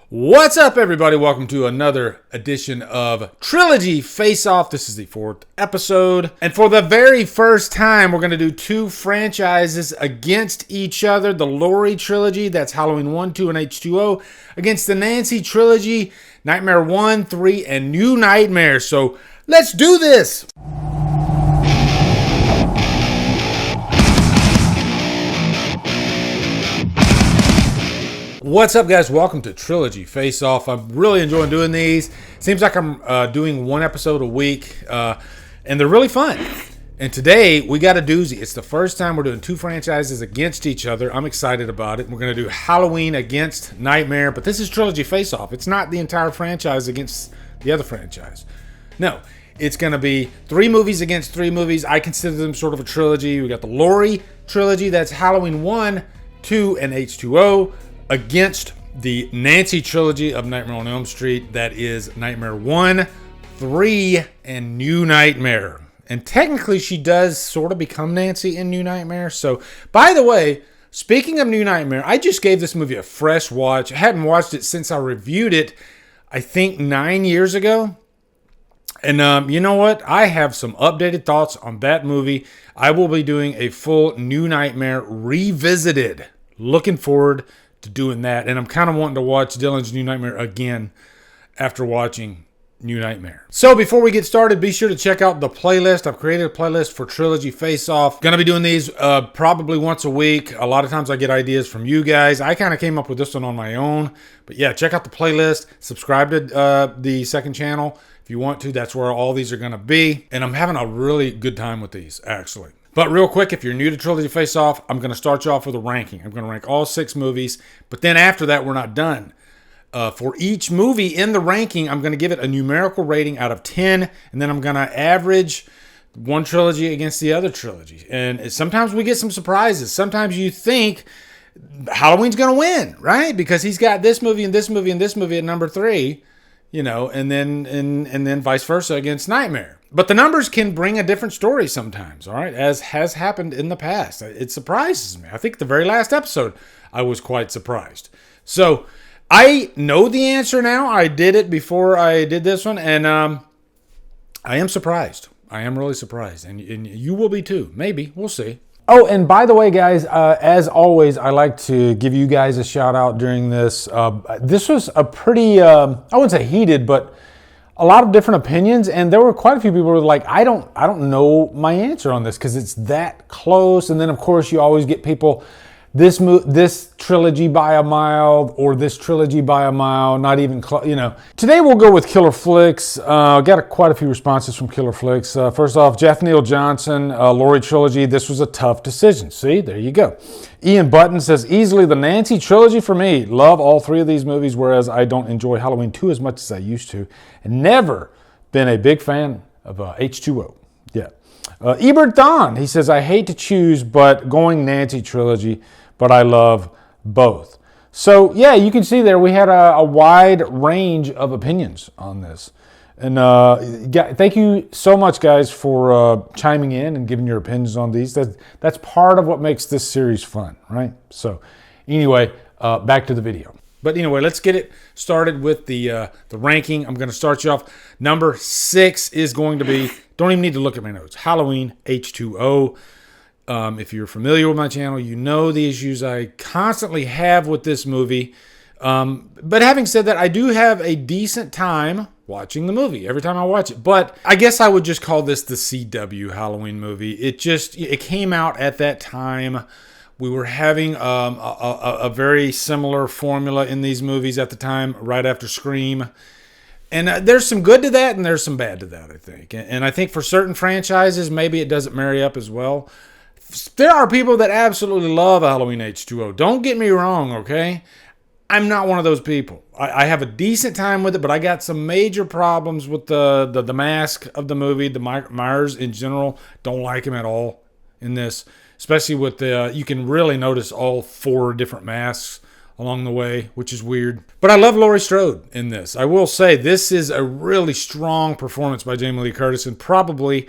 What's up, everybody? Welcome to another edition of Trilogy Faceoff. This is the 4th episode. And for the very first time, we're going to do two franchises against each other. The Laurie trilogy, that's Halloween 1, 2, and H2O, against the Nancy trilogy, Nightmare 1, 3, and New Nightmare. So let's do this! What's up, guys? Welcome to Trilogy Faceoff. I'm really enjoying doing these. Seems like I'm doing one episode a week, and they're really fun. And today, we got a doozy. It's the first time we're doing two franchises against each other. I'm excited about it. We're going to do Halloween against Nightmare, but this is Trilogy Faceoff. It's not the entire franchise against the other franchise. No, it's going to be three movies against three movies. I consider them sort of a trilogy. We got the Laurie trilogy. That's Halloween 1, 2, and H2O. Against the Nancy trilogy of Nightmare on Elm Street, that is Nightmare 1, 3, and New Nightmare. And technically, she does sort of become Nancy in New Nightmare. So, by the way, speaking of New Nightmare, I just gave this movie a fresh watch. I hadn't watched it since I reviewed it, I think 9 years ago. And you know what? I have some updated thoughts on that movie. I will be doing a full New Nightmare revisited. Looking forward to doing that, and I'm kind of wanting to watch Dylan's New Nightmare again after watching New Nightmare. So before we get started, be sure to check out the playlist. I've created a playlist for Trilogy Faceoff. Gonna be doing these probably once a week. A lot of times I get ideas from you guys. I kind of came up with this one on my own, but yeah, check out the playlist. Subscribe to the second channel if you want to. That's where all these are gonna be, and I'm having a really good time with these, actually. But real quick, if you're new to Trilogy Faceoff, I'm going to start you off with a ranking. I'm going to rank all 6 movies, but then after that, we're not done. For each movie in the ranking, I'm going to give it a numerical rating out of 10, and then I'm going to average one trilogy against the other trilogy. And sometimes we get some surprises. Sometimes you think Halloween's going to win, right? Because he's got this movie and this movie and this movie at number 3, you know, and then vice versa against Nightmare. But the numbers can bring a different story sometimes, all right, as has happened in the past. It surprises me. I think the very last episode, I was quite surprised. So I know the answer now. I did it before I did this one, and I am surprised. I am really surprised, and you will be too. Maybe. We'll see. Oh, and by the way, guys, as always, I like to give you guys a shout out during this. This was a pretty, I wouldn't say heated, but a lot of different opinions, and there were quite a few people who were like, I don't know my answer on this because it's that close. And then, of course, you always get people, this trilogy by a mile or this trilogy by a mile, not even close, you know. Today we'll go with Killer Flicks. Got quite a few responses from Killer Flicks. First off, Jeff Neal Johnson, Laurie trilogy. This was a tough decision. See, there you go. Ian Button says, easily the Nancy trilogy for me. Love all 3 of these movies, whereas I don't enjoy Halloween 2 as much as I used to. And never been a big fan of H2O. Yeah. Ebert Don, he says, I hate to choose, but going Nancy trilogy, but I love both. So, yeah, you can see there we had a wide range of opinions on this. And thank you so much, guys, for chiming in and giving your opinions on these. That's part of what makes this series fun, right? So, anyway, back to the video. But anyway, let's get it started with the ranking. I'm going to start you off. Number 6 is going to be, don't even need to look at my notes, Halloween H2O. If you're familiar with my channel, you know the issues I constantly have with this movie. But having said that, I do have a decent time watching the movie every time I watch it. But I guess I would just call this the CW Halloween movie. It came out at that time. We were having a very similar formula in these movies at the time, right after Scream. And there's some good to that, and there's some bad to that, I think. And I think for certain franchises, maybe it doesn't marry up as well. There are people that absolutely love Halloween H2O. Don't get me wrong, okay? I'm not one of those people. I have a decent time with it, but I got some major problems with the mask of the movie. The Myers in general, don't like him at all in this. Especially with you can really notice all 4 different masks along the way, which is weird. But I love Laurie Strode in this. I will say this is a really strong performance by Jamie Lee Curtis, and probably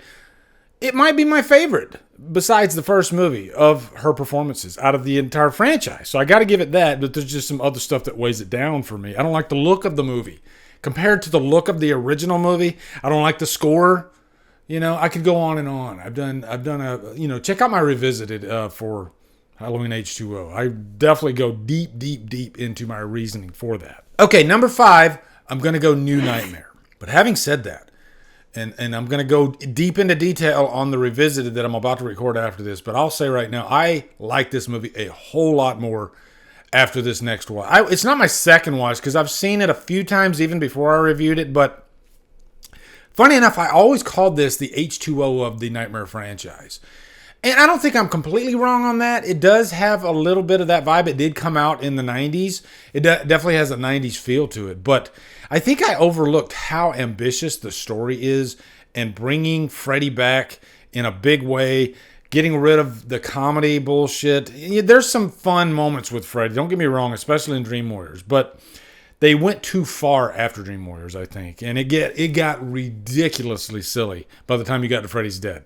it might be my favorite besides the first movie of her performances out of the entire franchise. So I got to give it that, but there's just some other stuff that weighs it down for me. I don't like the look of the movie. Compared to the look of the original movie, I don't like the score. You know, I could go on and on. I've done a, check out my Revisited for Halloween H2O. I definitely go deep into my reasoning for that. Okay, number 5, I'm going to go New Nightmare. But having said that, and I'm going to go deep into detail on the Revisited that I'm about to record after this, but I'll say right now, I like this movie a whole lot more after this next watch. It's not my second watch because I've seen it a few times even before I reviewed it, but funny enough, I always called this the H2O of the Nightmare franchise. And I don't think I'm completely wrong on that. It does have a little bit of that vibe. It did come out in the 90s. It definitely has a 90s feel to it. But I think I overlooked how ambitious the story is and bringing Freddy back in a big way, getting rid of the comedy bullshit. There's some fun moments with Freddy. Don't get me wrong, especially in Dream Warriors. But they went too far after Dream Warriors, I think. And it got ridiculously silly by the time you got to Freddy's Dead.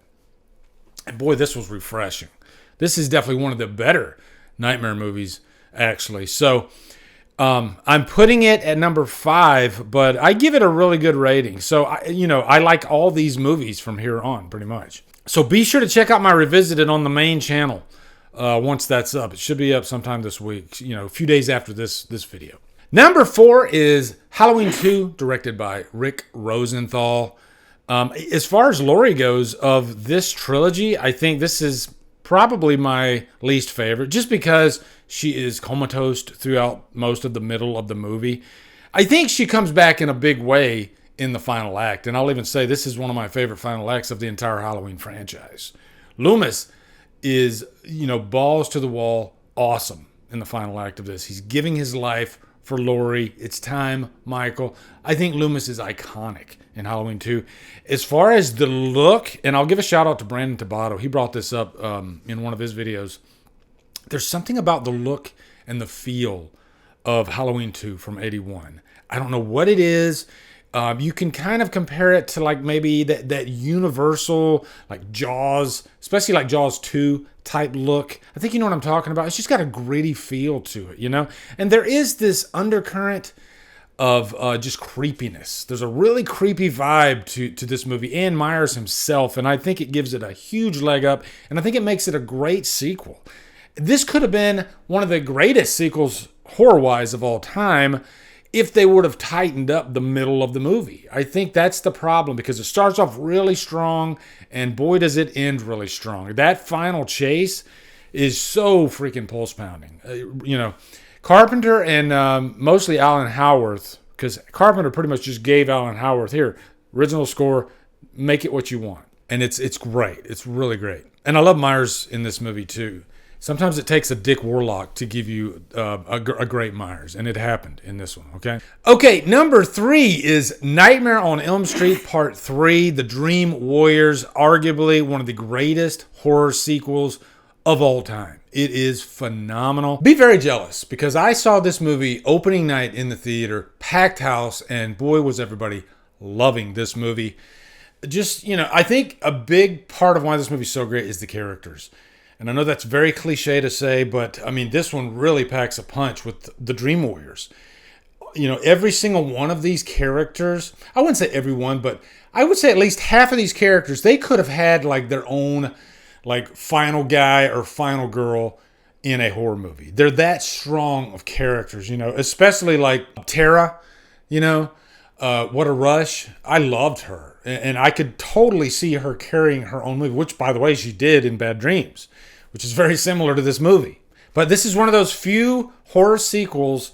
And boy, this was refreshing. This is definitely one of the better Nightmare movies, actually. So I'm putting it at number 5, but I give it a really good rating. So, I like all these movies from here on, pretty much. So be sure to check out my Revisited on the main channel once that's up. It should be up sometime this week, a few days after this video. Number 4 is Halloween 2, directed by Rick Rosenthal. As far as Laurie goes of this trilogy, I think this is probably my least favorite, just because she is comatose throughout most of the middle of the movie. I think she comes back in a big way in the final act, and I'll even say this is one of my favorite final acts of the entire Halloween franchise. Loomis is, balls to the wall, awesome in the final act of this. He's giving his life for Laurie. It's time, Michael. I think Loomis is iconic in Halloween 2. As far as the look, and I'll give a shout out to Brandon Tabato. He brought this up in one of his videos. There's something about the look and the feel of Halloween 2 from 81. I don't know what it is. You can kind of compare it to like maybe that Universal, like Jaws, especially like Jaws 2 type look. I think you know what I'm talking about. It's just got a gritty feel to it, And there is this undercurrent of just creepiness. There's a really creepy vibe to this movie and Myers himself, and I think it gives it a huge leg up, and I think it makes it a great sequel. This could have been one of the greatest sequels, horror-wise, of all time, if they would have tightened up the middle of the movie. I think that's the problem, because it starts off really strong, and boy, does it end really strong. That final chase is so freaking pulse-pounding. Carpenter and mostly Alan Howarth, because Carpenter pretty much just gave Alan Howarth, here, original score, make it what you want. And it's great. It's really great. And I love Myers in this movie, too. Sometimes it takes a Dick Warlock to give you a great Myers, and it happened in this one, okay? Okay, number 3 is Nightmare on Elm Street Part 3, The Dream Warriors, arguably one of the greatest horror sequels of all time. It is phenomenal. Be very jealous, because I saw this movie opening night in the theater, packed house, and boy, was everybody loving this movie. Just, I think a big part of why this movie is so great is the characters. And I know that's very cliche to say, but I mean, this one really packs a punch with the Dream Warriors. Every single one of these characters, I wouldn't say every one, but I would say at least half of these characters, they could have had like their own like final guy or final girl in a horror movie. They're that strong of characters, especially like Tara, what a rush. I loved her. And I could totally see her carrying her own movie, which, by the way, she did in Bad Dreams, which is very similar to this movie. But this is one of those few horror sequels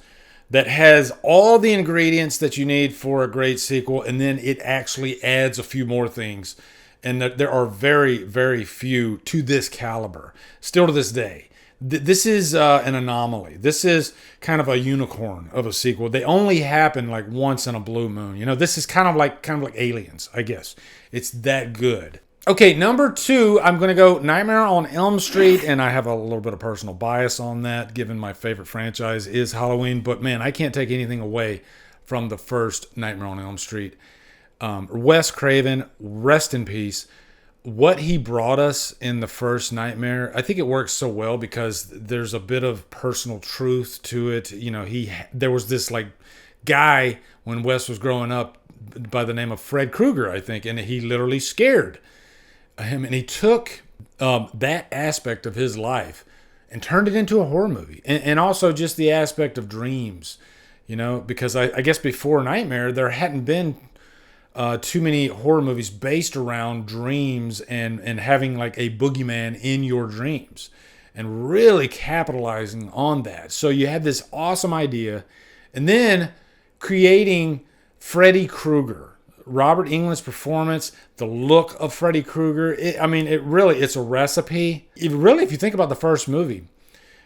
that has all the ingredients that you need for a great sequel, and then it actually adds a few more things. And there are very, very few to this caliber, still to this day. This is an anomaly. This is kind of a unicorn of a sequel. They only happen like once in a blue moon. This is kind of like Aliens, I guess. It's that good. Okay, number 2, I'm going to go Nightmare on Elm Street, and I have a little bit of personal bias on that, given my favorite franchise is Halloween. But man, I can't take anything away from the first Nightmare on Elm Street. Wes Craven, rest in peace. what he brought us in the first Nightmare, I think it works so well because there's a bit of personal truth to it. There was this like guy when Wes was growing up by the name of Fred Krueger, I think, and he literally scared him, and he took that aspect of his life and turned it into a horror movie, and also just the aspect of dreams, because I guess before Nightmare there hadn't been too many horror movies based around dreams and having like a boogeyman in your dreams and really capitalizing on that. So you had this awesome idea, and then creating Freddy Krueger, Robert Englund's performance, the look of Freddy Krueger. It's a recipe. If you think about the first movie,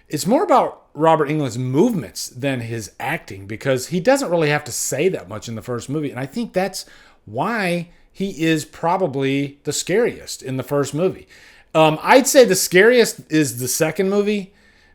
it's more about Robert Englund's movements than his acting, because he doesn't really have to say that much in the first movie. And I think that's why he is probably the scariest in the first movie. I'd say the scariest is the second movie,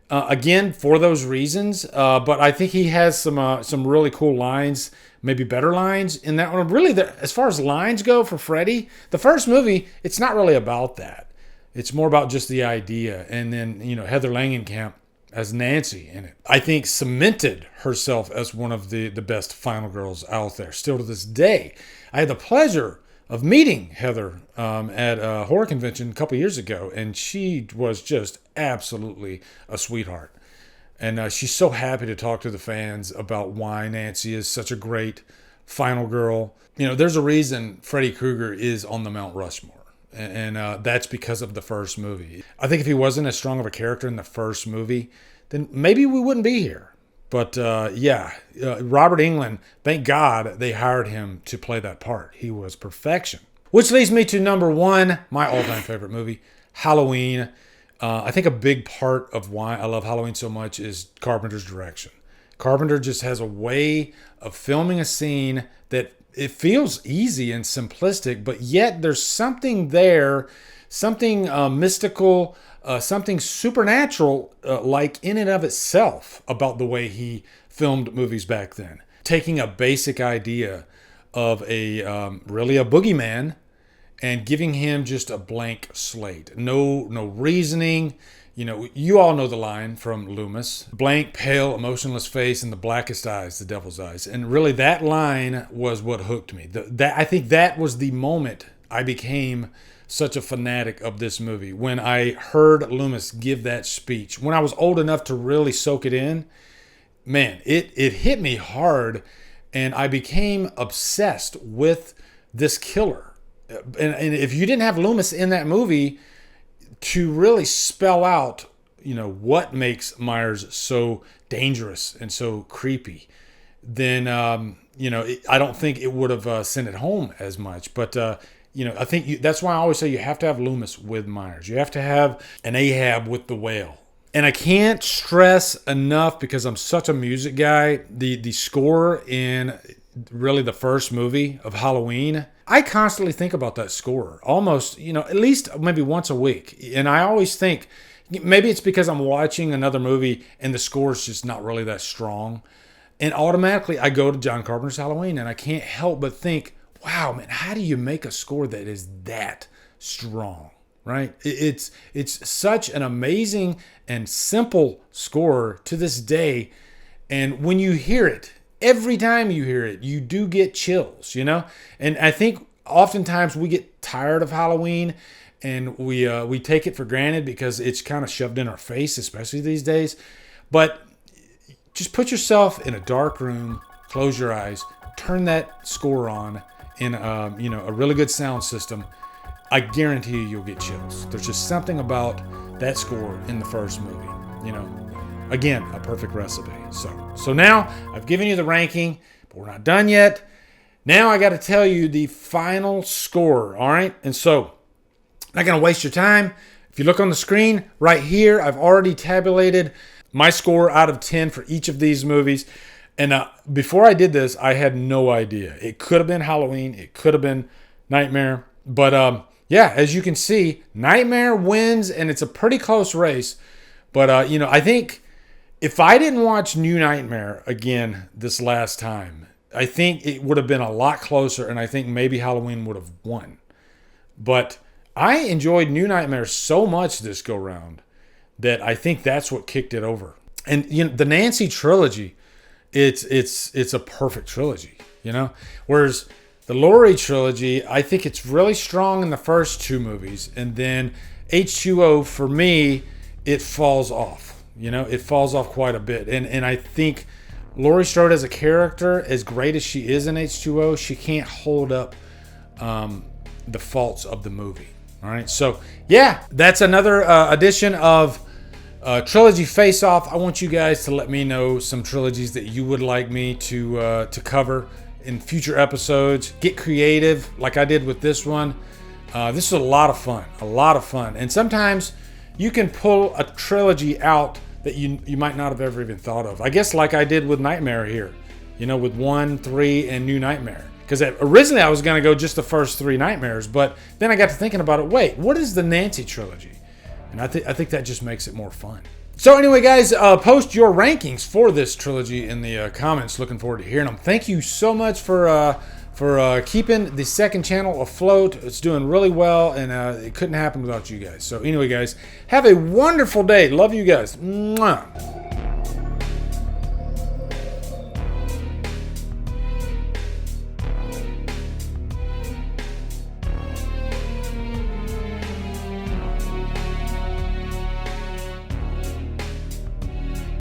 again, for those reasons. But I think he has some really cool lines, maybe better lines in that one. Really, as far as lines go for Freddy, the first movie, it's not really about that. It's more about just the idea. And then, Heather Langenkamp as Nancy in it, I think cemented herself as one of the best final girls out there, still to this day. I had the pleasure of meeting Heather at a horror convention a couple years ago, and she was just absolutely a sweetheart. And she's so happy to talk to the fans about why Nancy is such a great final girl. There's a reason Freddy Krueger is on the Mount Rushmore. And that's because of the first movie. I think if he wasn't as strong of a character in the first movie, then maybe we wouldn't be here. But Robert Englund, thank God they hired him to play that part. He was perfection. Which leads me to number one, my all-time favorite movie, Halloween. I think a big part of why I love Halloween so much is Carpenter's direction. Carpenter just has a way of filming a scene that it feels easy and simplistic, but yet there's something there, something mystical, something supernatural, like in and of itself, about the way he filmed movies back then. Taking a basic idea of a boogeyman and giving him just a blank slate. No reasoning. You all know the line from Loomis. Blank, pale, emotionless face and the blackest eyes, the devil's eyes. And really that line was what hooked me. I think that was the moment I became such a fanatic of this movie. When I heard Loomis give that speech, when I was old enough to really soak it in, man, it hit me hard, and I became obsessed with this killer. And if you didn't have Loomis in that movie to really spell out, what makes Myers so dangerous and so creepy, then, I don't think it would have sent it home as much. But, I think that's why I always say you have to have Loomis with Myers. You have to have an Ahab with the whale. And I can't stress enough, because I'm such a music guy, the score in really the first movie of Halloween. I constantly think about that score, almost, at least maybe once a week. And I always think, maybe it's because I'm watching another movie and the score is just not really that strong. And automatically I go to John Carpenter's Halloween, and I can't help but think, wow, man, how do you make a score that is that strong, right? It's such an amazing and simple score to this day. And when you hear it, every time you hear it, you do get chills, And I think oftentimes we get tired of Halloween, and we take it for granted because it's kind of shoved in our face, especially these days. But just put yourself in a dark room, close your eyes, turn that score on in a really good sound system. I guarantee you'll get chills. There's just something about that score in the first movie, Again, a perfect recipe. So now I've given you the ranking, but we're not done yet. Now I got to tell you the final score, all right? And so, not going to waste your time. If you look on the screen right here, I've already tabulated my score out of 10 for each of these movies. And before I did this, I had no idea. It could have been Halloween. It could have been Nightmare. But as you can see, Nightmare wins, and it's a pretty close race. But, I think if I didn't watch New Nightmare again this last time, I think it would have been a lot closer, and I think maybe Halloween would have won. But I enjoyed New Nightmare so much this go round that I think that's what kicked it over. And the Nancy trilogy, it's a perfect trilogy, Whereas the Laurie trilogy, I think it's really strong in the first 2 movies, and then H2O for me, it falls off. It falls off quite a bit, and I think Laurie Strode as a character, as great as she is in H2O, she can't hold up the faults of the movie. All right, so yeah, that's another edition of Trilogy Face-Off. I want you guys to let me know some trilogies that you would like me to cover in future episodes. Get creative, like I did with this one. This is a lot of fun, and sometimes you can pull a trilogy out that you might not have ever even thought of. I guess like I did with Nightmare here, with 1, 3, and New Nightmare. Because originally I was going to go just the first 3 Nightmares, but then I got to thinking about it. Wait, what is the Nancy trilogy? And I think that just makes it more fun. So anyway, guys, post your rankings for this trilogy in the comments. Looking forward to hearing them. Thank you so much for keeping the second channel afloat. It's doing really well, and it couldn't happen without you guys. So anyway, guys, have a wonderful day. Love you guys. Mwah.